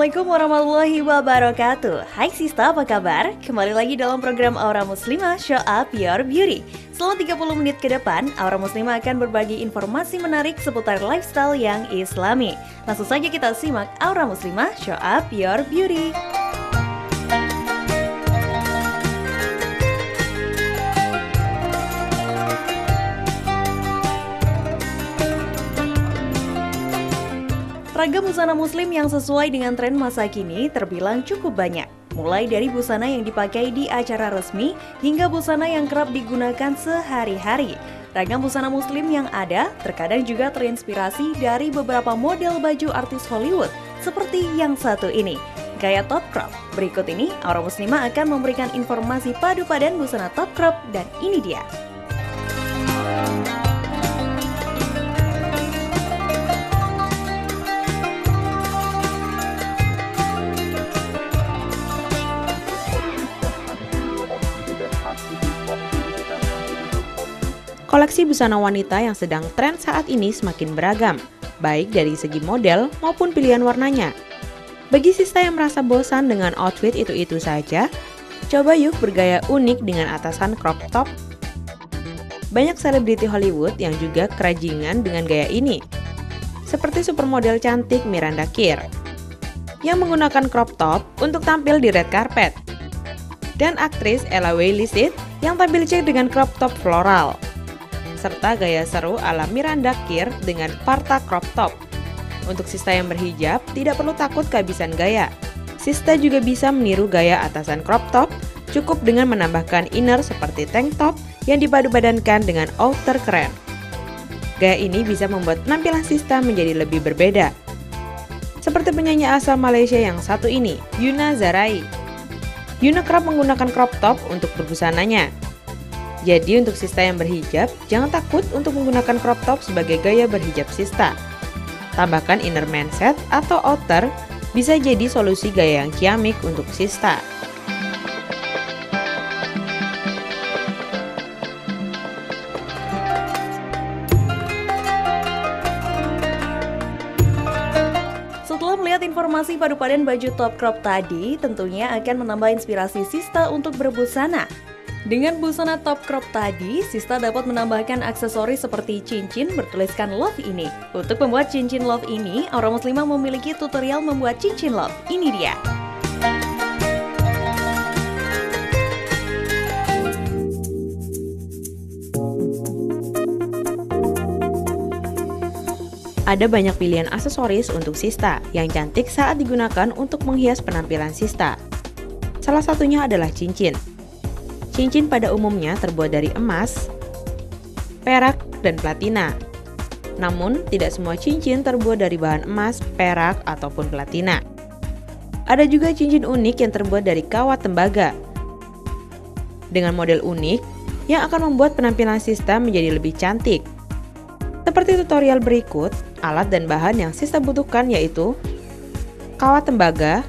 Assalamualaikum warahmatullahi wabarakatuh. Hai Sista, apa kabar? Kembali lagi dalam program Aura Muslimah Show Up Your Beauty. Selama 30 menit ke depan, Aura Muslimah akan berbagi informasi menarik seputar lifestyle yang islami. Langsung saja kita simak Aura Muslimah Show Up Your Beauty. Ragam busana muslim yang sesuai dengan tren masa kini terbilang cukup banyak. Mulai dari busana yang dipakai di acara resmi hingga busana yang kerap digunakan sehari-hari. Ragam busana muslim yang ada terkadang juga terinspirasi dari beberapa model baju artis Hollywood seperti yang satu ini, gaya top crop. Berikut ini Aura Muslimah akan memberikan informasi padu padan busana top crop dan ini dia. Koleksi busana wanita yang sedang tren saat ini semakin beragam, baik dari segi model maupun pilihan warnanya. Bagi sista yang merasa bosan dengan outfit itu-itu saja, coba yuk bergaya unik dengan atasan crop top. Banyak selebriti Hollywood yang juga kerajingan dengan gaya ini, seperti supermodel cantik Miranda Kerr, yang menggunakan crop top untuk tampil di red carpet, dan aktris Ella Wailisith yang tampil cek dengan crop top floral, serta gaya seru ala Miranda Kerr dengan parta crop top. Untuk sista yang berhijab, tidak perlu takut kehabisan gaya. Sista juga bisa meniru gaya atasan crop top, cukup dengan menambahkan inner seperti tank top yang dipadu-padankan dengan outer keren. Gaya ini bisa membuat penampilan sista menjadi lebih berbeda. Seperti penyanyi asal Malaysia yang satu ini, Yuna Zarai. Yuna kerap menggunakan crop top untuk berbusananya. Jadi untuk sista yang berhijab, jangan takut untuk menggunakan crop top sebagai gaya berhijab sista. Tambahkan inner manset atau outer, bisa jadi solusi gaya yang ciamik untuk sista. Setelah melihat informasi padu padan baju top crop tadi, tentunya akan menambah inspirasi sista untuk berbusana. Dengan busana top crop tadi, sista dapat menambahkan aksesoris seperti cincin bertuliskan love ini. Untuk membuat cincin love ini, Aura Muslimah memiliki tutorial membuat cincin love. Ini dia. Ada banyak pilihan aksesoris untuk sista yang cantik saat digunakan untuk menghias penampilan sista. Salah satunya adalah cincin. Cincin pada umumnya terbuat dari emas, perak, dan platina. Namun, tidak semua cincin terbuat dari bahan emas, perak, ataupun platina. Ada juga cincin unik yang terbuat dari kawat tembaga, dengan model unik yang akan membuat penampilan sista menjadi lebih cantik. Seperti tutorial berikut, alat dan bahan yang sista butuhkan yaitu kawat tembaga,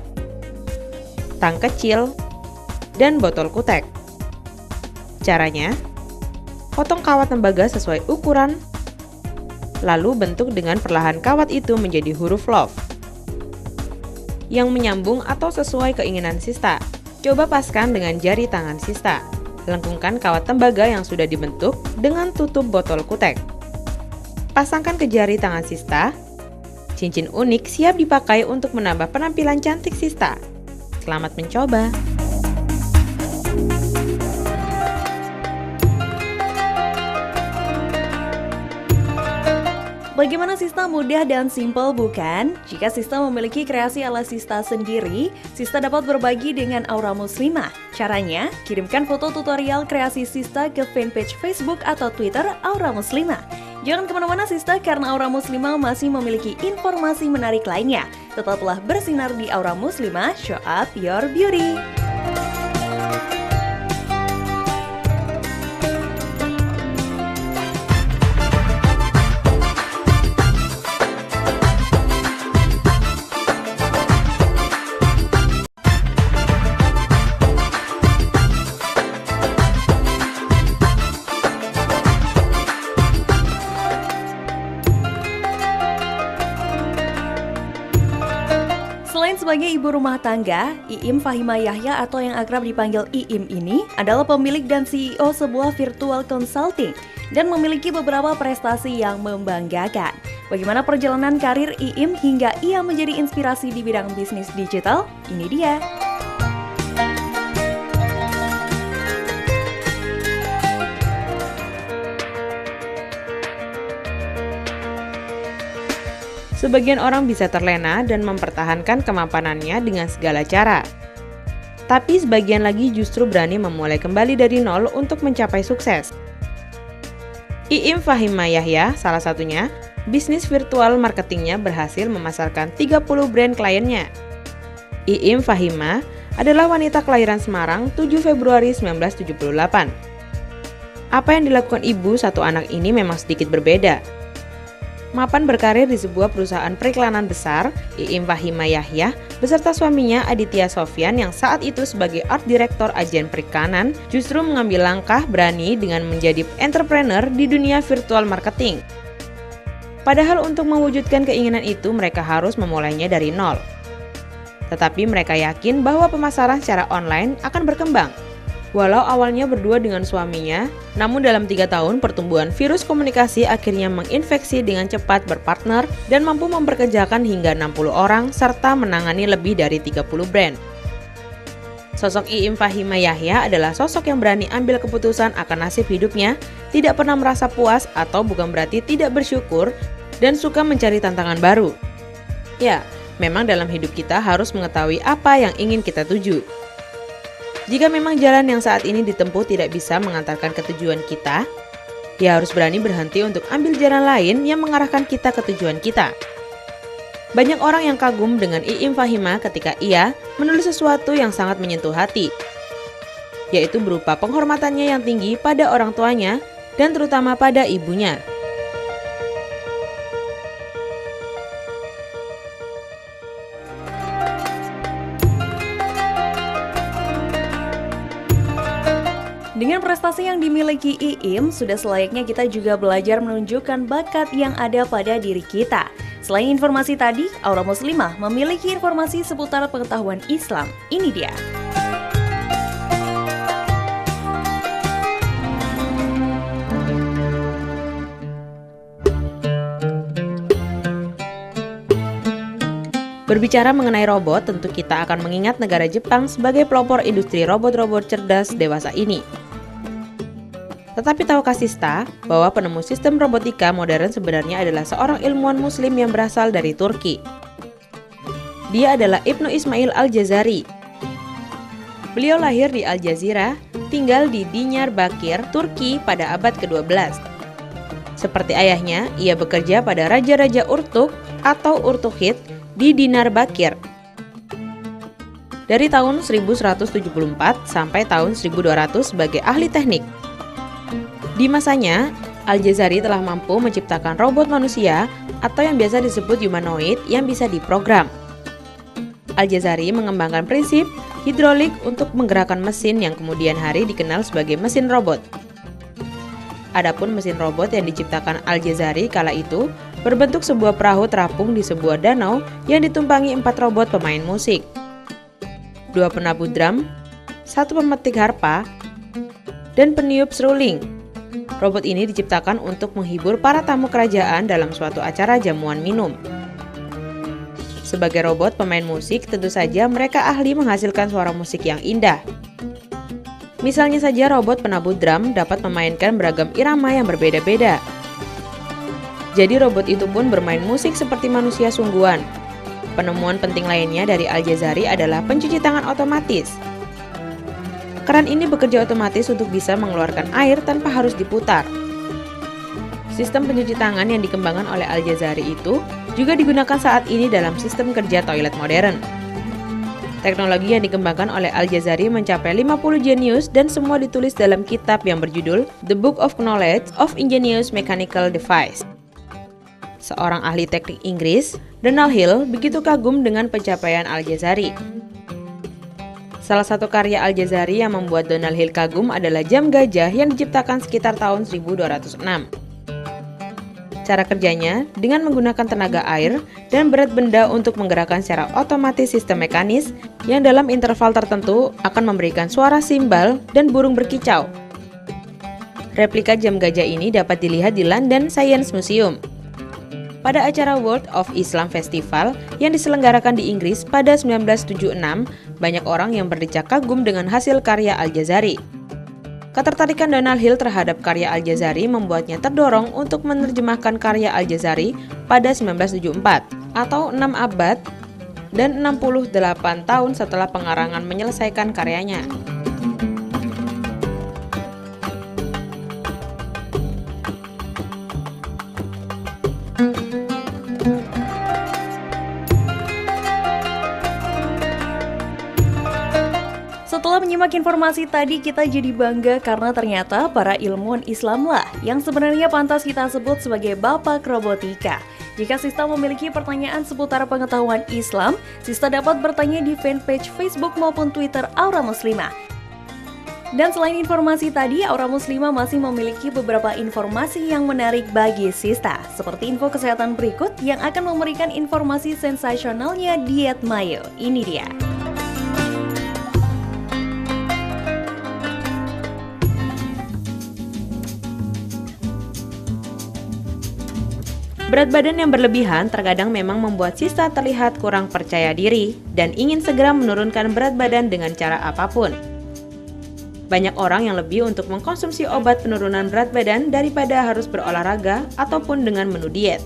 tang kecil, dan botol kutek. Caranya, potong kawat tembaga sesuai ukuran, lalu bentuk dengan perlahan kawat itu menjadi huruf love yang menyambung atau sesuai keinginan sista. Coba paskan dengan jari tangan sista. Lengkungkan kawat tembaga yang sudah dibentuk dengan tutup botol kutek. Pasangkan ke jari tangan sista. Cincin unik siap dipakai untuk menambah penampilan cantik sista. Selamat mencoba! Bagaimana sista mudah dan simpel bukan? Jika sista memiliki kreasi ala sista sendiri, sista dapat berbagi dengan Aura Muslimah. Caranya, kirimkan foto tutorial kreasi sista ke fanpage Facebook atau Twitter Aura Muslimah. Jangan kemana-mana sista karena Aura Muslimah masih memiliki informasi menarik lainnya. Tetaplah bersinar di Aura Muslimah, Show Up Your Beauty. sebagai ibu rumah tangga, Iim Fahima Yahya atau yang akrab dipanggil Iim ini adalah pemilik dan CEO sebuah virtual consulting dan memiliki beberapa prestasi yang membanggakan. Bagaimana perjalanan karir Iim hingga ia menjadi inspirasi di bidang bisnis digital? Ini dia. Sebagian orang bisa terlena dan mempertahankan kemampanannya dengan segala cara. Tapi sebagian lagi justru berani memulai kembali dari nol untuk mencapai sukses. Iim Fahima Yahya, salah satunya, bisnis virtual marketingnya berhasil memasarkan 30 brand kliennya. Iim Fahima adalah wanita kelahiran Semarang 7 Februari 1978. Apa yang dilakukan ibu satu anak ini memang sedikit berbeda. Mapan berkarir di sebuah perusahaan periklanan besar, Iim Fahima Yahya beserta suaminya Aditya Sofyan yang saat itu sebagai art director agen periklanan justru mengambil langkah berani dengan menjadi entrepreneur di dunia virtual marketing. Padahal untuk mewujudkan keinginan itu mereka harus memulainya dari nol. Tetapi mereka yakin bahwa pemasaran secara online akan berkembang. Walau awalnya berdua dengan suaminya, namun dalam 3 tahun pertumbuhan virus komunikasi akhirnya menginfeksi dengan cepat berpartner dan mampu memperkerjakan hingga 60 orang serta menangani lebih dari 30 brand. Sosok Iim Fahima Yahya adalah sosok yang berani ambil keputusan akan nasib hidupnya, tidak pernah merasa puas atau bukan berarti tidak bersyukur, dan suka mencari tantangan baru. Ya, memang dalam hidup kita harus mengetahui apa yang ingin kita tuju. Jika memang jalan yang saat ini ditempuh tidak bisa mengantarkan ke tujuan kita, ya harus berani berhenti untuk ambil jalan lain yang mengarahkan kita ke tujuan kita. Banyak orang yang kagum dengan Iim Fahima ketika ia menulis sesuatu yang sangat menyentuh hati, yaitu berupa penghormatannya yang tinggi pada orang tuanya dan terutama pada ibunya. Dengan prestasi yang dimiliki Iim, sudah selayaknya kita juga belajar menunjukkan bakat yang ada pada diri kita. Selain informasi tadi, Aura Muslimah memiliki informasi seputar pengetahuan Islam. Ini dia. Berbicara mengenai robot, tentu kita akan mengingat negara Jepang sebagai pelopor industri robot-robot cerdas dewasa ini. Tetapi tahukah Sista bahwa penemu sistem robotika modern sebenarnya adalah seorang ilmuwan muslim yang berasal dari Turki. Dia adalah Ibnu Ismail Al-Jazari. Beliau lahir di Al-Jazirah, tinggal di Diyarbakir, Turki pada abad ke-12. Seperti ayahnya, ia bekerja pada Raja-Raja Urtuk atau Urtukhid di Diyarbakir dari tahun 1174 sampai tahun 1200 sebagai ahli teknik. Di masanya, Al-Jazari telah mampu menciptakan robot manusia atau yang biasa disebut humanoid yang bisa diprogram. Al-Jazari mengembangkan prinsip hidrolik untuk menggerakkan mesin yang kemudian hari dikenal sebagai mesin robot. Adapun mesin robot yang diciptakan Al-Jazari kala itu berbentuk sebuah perahu terapung di sebuah danau yang ditumpangi 4 robot pemain musik, 2 penabuh drum, 1 pemetik harpa, dan peniup seruling. Robot ini diciptakan untuk menghibur para tamu kerajaan dalam suatu acara jamuan minum. Sebagai robot pemain musik, tentu saja mereka ahli menghasilkan suara musik yang indah. Misalnya saja robot penabuh drum dapat memainkan beragam irama yang berbeda-beda. Jadi robot itu pun bermain musik seperti manusia sungguhan. Penemuan penting lainnya dari Al-Jazari adalah pencuci tangan otomatis. Keran ini bekerja otomatis untuk bisa mengeluarkan air tanpa harus diputar. Sistem pencuci tangan yang dikembangkan oleh Al-Jazari itu juga digunakan saat ini dalam sistem kerja toilet modern. Teknologi yang dikembangkan oleh Al-Jazari mencapai 50 jenius dan semua ditulis dalam kitab yang berjudul The Book of Knowledge of Ingenious Mechanical Device. Seorang ahli teknik Inggris, Donald Hill, begitu kagum dengan pencapaian Al-Jazari. Salah satu karya Al-Jazari yang membuat Donald Hill kagum adalah jam gajah yang diciptakan sekitar tahun 1206. Cara kerjanya dengan menggunakan tenaga air dan berat benda untuk menggerakkan secara otomatis sistem mekanis yang dalam interval tertentu akan memberikan suara simbal dan burung berkicau. Replika jam gajah ini dapat dilihat di London Science Museum. Pada acara World of Islam Festival yang diselenggarakan di Inggris pada 1976, banyak orang yang berdecak kagum dengan hasil karya Al-Jazari. Ketertarikan Donald Hill terhadap karya Al-Jazari membuatnya terdorong untuk menerjemahkan karya Al-Jazari pada 1974, atau 6 abad dan 68 tahun setelah pengarangan menyelesaikan karyanya. Setelah menyimak informasi tadi, kita jadi bangga karena ternyata para ilmuwan Islamlah yang sebenarnya pantas kita sebut sebagai Bapak Robotika. Jika Sista memiliki pertanyaan seputar pengetahuan Islam, Sista dapat bertanya di fanpage Facebook maupun Twitter Aura Muslimah. Dan selain informasi tadi, Aura Muslimah masih memiliki beberapa informasi yang menarik bagi Sista, seperti info kesehatan berikut yang akan memberikan informasi sensasionalnya Diet Mayo. Ini dia. Berat badan yang berlebihan terkadang memang membuat Sista terlihat kurang percaya diri dan ingin segera menurunkan berat badan dengan cara apapun. Banyak orang yang lebih untuk mengkonsumsi obat penurunan berat badan daripada harus berolahraga ataupun dengan menu diet.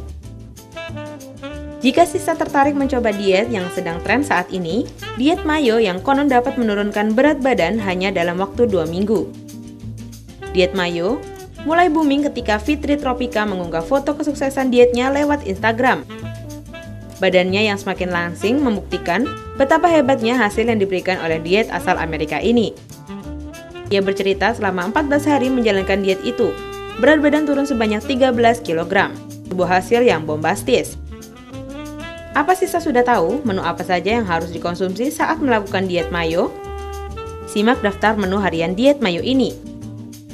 Jika Sista tertarik mencoba diet yang sedang tren saat ini, diet Mayo yang konon dapat menurunkan berat badan hanya dalam waktu 2 minggu. Diet Mayo mulai booming ketika Fitri Tropika mengunggah foto kesuksesan dietnya lewat Instagram. Badannya yang semakin langsing membuktikan betapa hebatnya hasil yang diberikan oleh diet asal Amerika ini. Ia bercerita selama 14 hari menjalankan diet itu, berat badan turun sebanyak 13 kg, sebuah hasil yang bombastis. Apa Sista sudah tahu menu apa saja yang harus dikonsumsi saat melakukan diet Mayo? Simak daftar menu harian diet Mayo ini.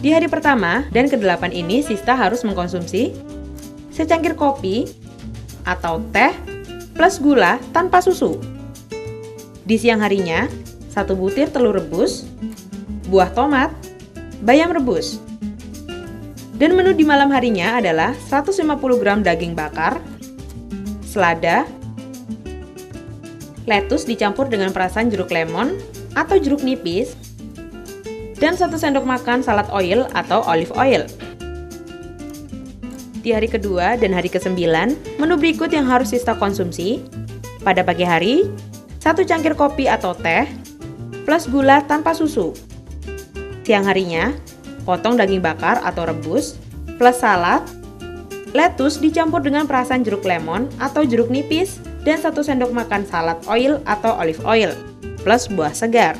Di hari pertama dan ke-8 ini Sista harus mengkonsumsi secangkir kopi atau teh plus gula tanpa susu. Di siang harinya, 1 butir telur rebus, buah tomat, bayam rebus. Dan menu di malam harinya adalah 150 gram daging bakar, selada, lettuce dicampur dengan perasan jeruk lemon atau jeruk nipis, dan 1 sendok makan salad oil atau olive oil. Di hari kedua dan hari ke-9, menu berikut yang harus Sista konsumsi. Pada pagi hari, 1 cangkir kopi atau teh, plus gula tanpa susu. Siang harinya, potong daging bakar atau rebus, plus salad, lettuce dicampur dengan perasan jeruk lemon atau jeruk nipis, dan 1 sendok makan salad oil atau olive oil, plus buah segar.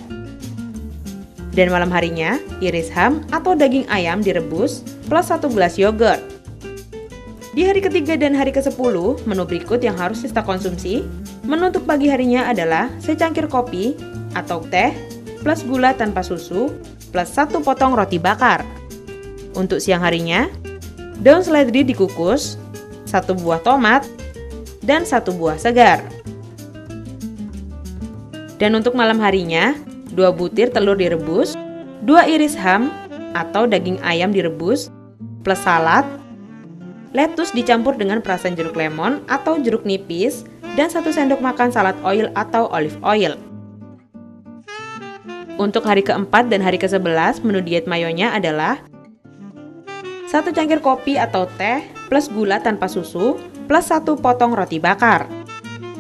Dan malam harinya, iris ham atau daging ayam direbus plus 1 gelas yogurt. Di hari ketiga dan hari ke-10, menu berikut yang harus Sista konsumsi. Menu untuk pagi harinya adalah secangkir kopi atau teh plus gula tanpa susu plus 1 potong roti bakar. Untuk siang harinya, daun seledri dikukus, 1 buah tomat, dan 1 buah segar. Dan untuk malam harinya, 2 butir telur direbus, 2 iris ham atau daging ayam direbus, plus salad, lettuce dicampur dengan perasan jeruk lemon atau jeruk nipis, dan 1 sendok makan salad oil atau olive oil. Untuk hari ke-4 dan hari ke-11, menu diet Mayonya adalah 1 cangkir kopi atau teh plus gula tanpa susu, plus 1 potong roti bakar.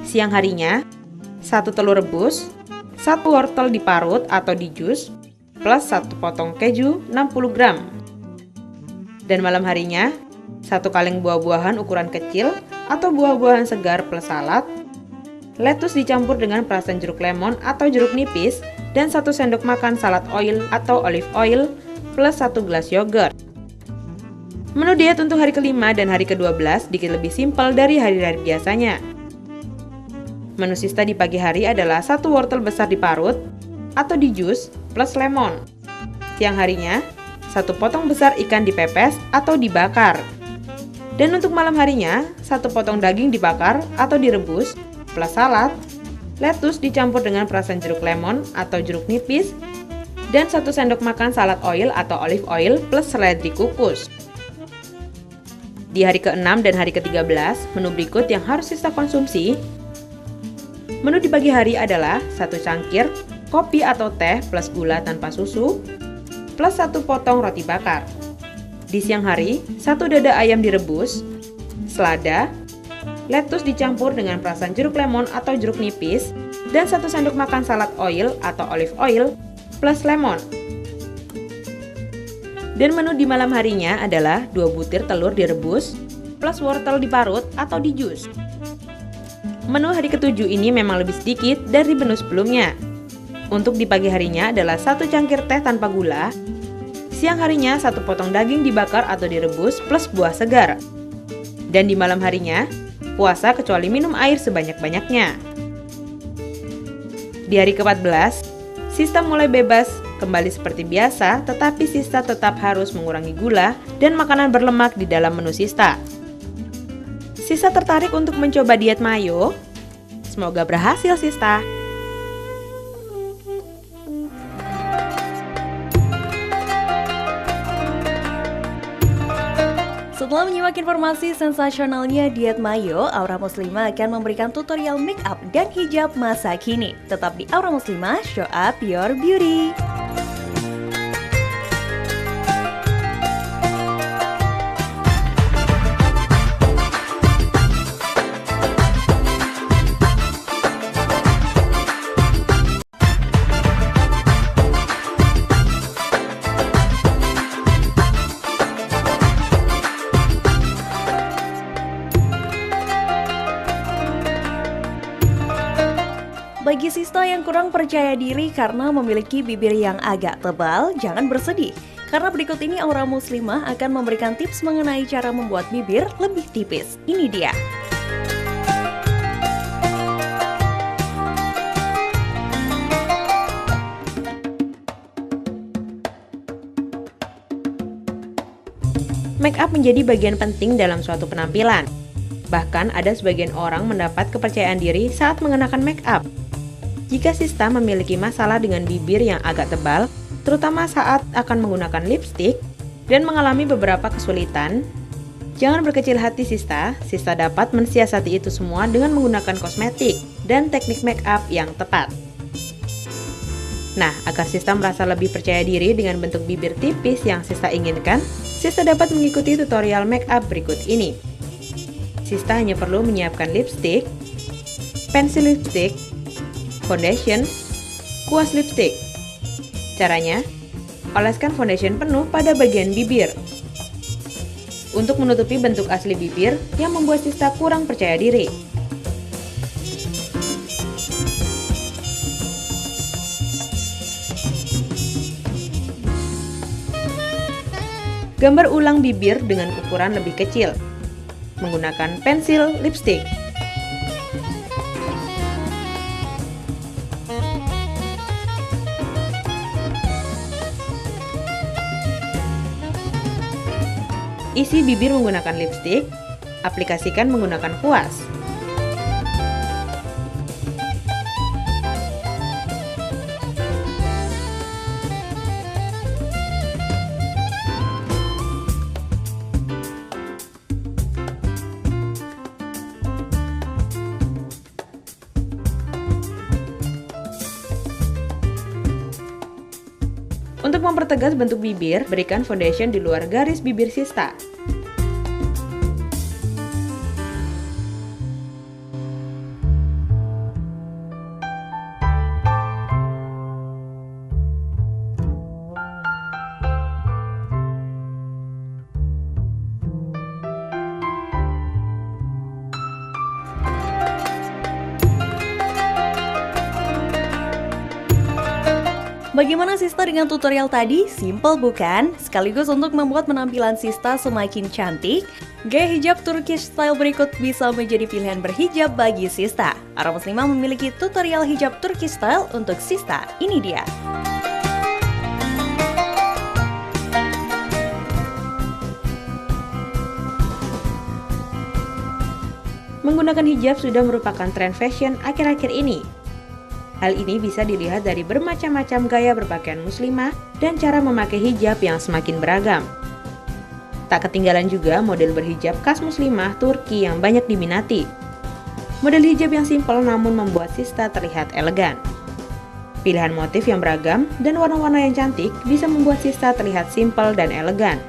Siang harinya, 1 telur rebus, 1 wortel diparut atau dijus, plus 1 potong keju 60 gram. Dan malam harinya, 1 kaleng buah-buahan ukuran kecil atau buah-buahan segar plus salad, lettuce dicampur dengan perasan jeruk lemon atau jeruk nipis, dan 1 sendok makan salad oil atau olive oil, plus 1 gelas yogurt. Menu diet untuk hari ke-5 dan hari ke-12 sedikit lebih simpel dari hari-hari biasanya. Menu Sista di pagi hari adalah 1 wortel besar diparut atau dijus plus lemon. Siang harinya, 1 potong besar ikan dipepes atau dibakar. Dan untuk malam harinya, 1 potong daging dibakar atau direbus, plus salad, lettuce dicampur dengan perasan jeruk lemon atau jeruk nipis, dan 1 sendok makan salad oil atau olive oil plus seledri kukus. Di hari ke-6 dan hari ke-13, menu berikut yang harus Sista konsumsi. Menu di pagi hari adalah 1 cangkir kopi atau teh plus gula tanpa susu, plus 1 potong roti bakar. Di siang hari, 1 dada ayam direbus, selada, lettuce dicampur dengan perasan jeruk lemon atau jeruk nipis, dan 1 sendok makan salad oil atau olive oil plus lemon. Dan menu di malam harinya adalah 2 butir telur direbus plus wortel diparut atau di jus. Menu hari ke-7 ini memang lebih sedikit dari menu sebelumnya. Untuk di pagi harinya adalah 1 cangkir teh tanpa gula, siang harinya 1 potong daging dibakar atau direbus plus buah segar. Dan di malam harinya, puasa kecuali minum air sebanyak-banyaknya. Di hari ke-14, Sista mulai bebas kembali seperti biasa, tetapi Sista tetap harus mengurangi gula dan makanan berlemak di dalam menu Sista. Sista tertarik untuk mencoba diet mayo? Semoga berhasil, Sista! Setelah menyimak informasi sensasionalnya diet mayo, Aura Muslimah akan memberikan tutorial make up dan hijab masa kini. Tetap di Aura Muslimah, show up your beauty. Bagi Sista yang kurang percaya diri karena memiliki bibir yang agak tebal, jangan bersedih. Karena berikut ini Aura Muslimah akan memberikan tips mengenai cara membuat bibir lebih tipis. Ini dia. Make up menjadi bagian penting dalam suatu penampilan. Bahkan ada sebagian orang mendapat kepercayaan diri saat mengenakan make up. Jika Sista memiliki masalah dengan bibir yang agak tebal, terutama saat akan menggunakan lipstik, dan mengalami beberapa kesulitan, jangan berkecil hati Sista. Sista dapat mensiasati itu semua dengan menggunakan kosmetik dan teknik make up yang tepat. Nah, agar Sista merasa lebih percaya diri dengan bentuk bibir tipis yang Sista inginkan, Sista dapat mengikuti tutorial make up berikut ini. Sista hanya perlu menyiapkan lipstik, pensil lipstik, foundation, kuas lipstik. Caranya, oleskan foundation penuh pada bagian bibir untuk menutupi bentuk asli bibir yang membuat Sista kurang percaya diri. Gambar ulang bibir dengan ukuran lebih kecil menggunakan pensil lipstik. Isi bibir menggunakan lipstik, aplikasikan menggunakan kuas. Untuk mempertegas bentuk bibir, berikan foundation di luar garis bibir Sista. Bagaimana Sista dengan tutorial tadi? Simple bukan? Sekaligus untuk membuat penampilan Sista semakin cantik, gaya hijab Turkish style berikut bisa menjadi pilihan berhijab bagi Sista. Aura Muslimah memiliki tutorial hijab Turkish style untuk Sista. Ini dia. menggunakan hijab sudah merupakan tren fashion akhir-akhir ini. Hal ini bisa dilihat dari bermacam-macam gaya berpakaian muslimah dan cara memakai hijab yang semakin beragam. Tak ketinggalan juga model berhijab khas muslimah Turki yang banyak diminati. Model hijab yang simpel namun membuat Sista terlihat elegan. Pilihan motif yang beragam dan warna-warna yang cantik bisa membuat Sista terlihat simpel dan elegan.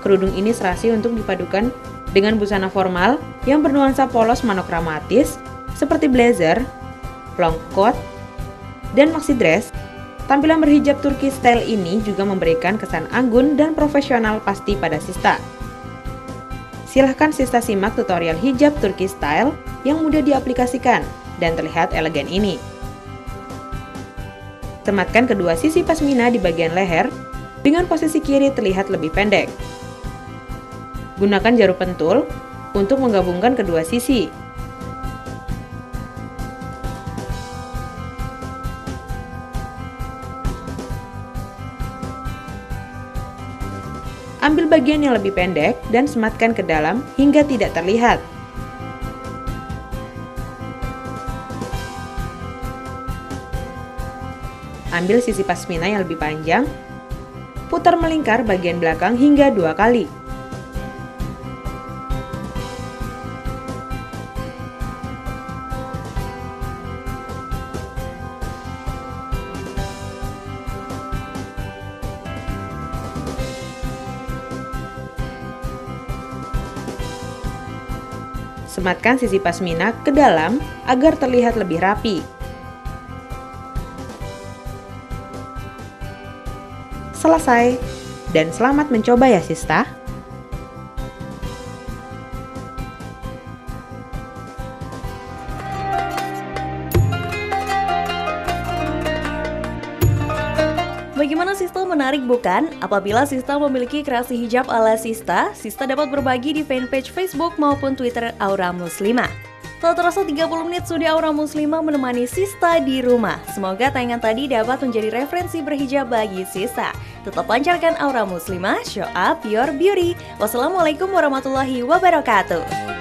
Kerudung ini serasi untuk dipadukan dengan busana formal yang bernuansa polos monokromatis seperti blazer, long coat, dan maxi dress. Tampilan berhijab Turki style ini juga memberikan kesan anggun dan profesional pasti pada Sista. Silahkan Sista simak tutorial hijab Turki style yang mudah diaplikasikan dan terlihat elegan ini. Sematkan kedua sisi pasmina di bagian leher dengan posisi kiri terlihat lebih pendek. Gunakan jarum pentul untuk menggabungkan kedua sisi. Ambil bagian yang lebih pendek dan sematkan ke dalam hingga tidak terlihat. Ambil sisi pasmina yang lebih panjang, putar melingkar bagian belakang hingga 2 kali. Sematkan sisi pasmina ke dalam agar terlihat lebih rapi. Selesai, dan selamat mencoba ya Sista. Bagaimana Sista, menarik bukan? Apabila Sista memiliki kreasi hijab ala Sista, Sista dapat berbagi di fanpage Facebook maupun Twitter Aura Muslimah. Tak terasa 30 menit sudah Aura Muslimah menemani Sista di rumah. Semoga tayangan tadi dapat menjadi referensi berhijab bagi Sista. Tetap pancarkan Aura Muslimah, show up your beauty. Wassalamualaikum warahmatullahi wabarakatuh.